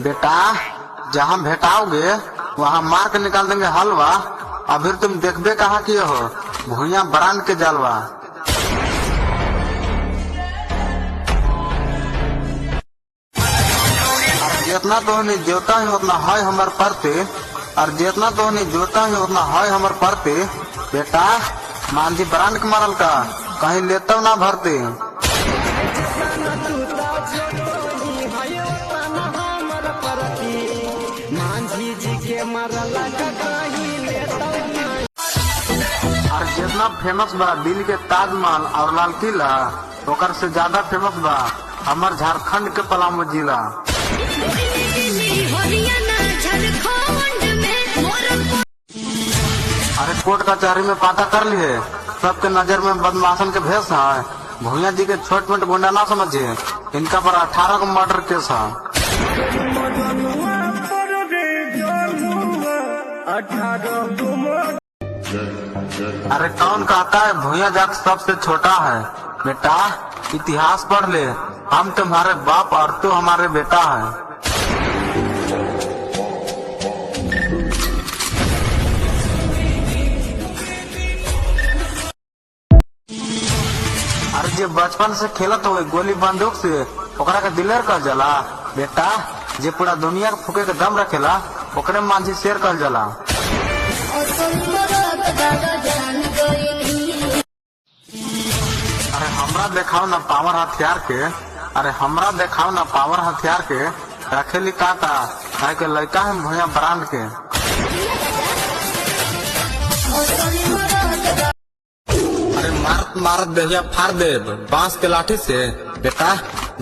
बेटा जहाँ भेटाओगे वहाँ मार के निकाल देंगे हलवा। अभी तुम देखबे कहाँ किए हो, भूया बरान के जलवा। जितना तो नहीं जोता है उतना है हमार परते, और जितना तो नहीं जोता है उतना है हमार परते। बेटा मांझी बरान के मारल का कहीं लेता ना भरते। और जितना फेमस बा दिल्ली के ताजमहल और लाल किला, ओकर से ज्यादा फेमस बा हमार झारखंड के पलामू जिला। अरे कोर्ट कचहरी में पता कर लिए, सबके नजर में बदमाशन के भेष है। भूया जी के छोट मोट गुंडा ना समझिए, इनका पर 18 को मर्डर केस है। अरे कौन कहता है भूया जात सबसे छोटा है? बेटा इतिहास पढ़ ले, हम तुम्हारे बाप और तू हमारे बेटा है। अरे जे बचपन से खेलत हो गोली बंदूक से, ओकरा का दिलेर कह जाला। बेटा जे पूरा दुनिया के फूके के दम रखेला, ओकरे मांझी शेर कह जाला। अरे हमरा देखाओ ना पावर हथियार के, अरे हमरा देखाओ ना पावर हथियार के, रखेली काटा काहे के लड़का है भूया ब्रांड के। अरे मारत मारत देहिया फाड़ देब बांस के लाठी से। बेटा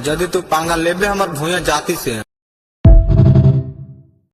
यदि तू पांगा लेबे हमर भूया जाति से।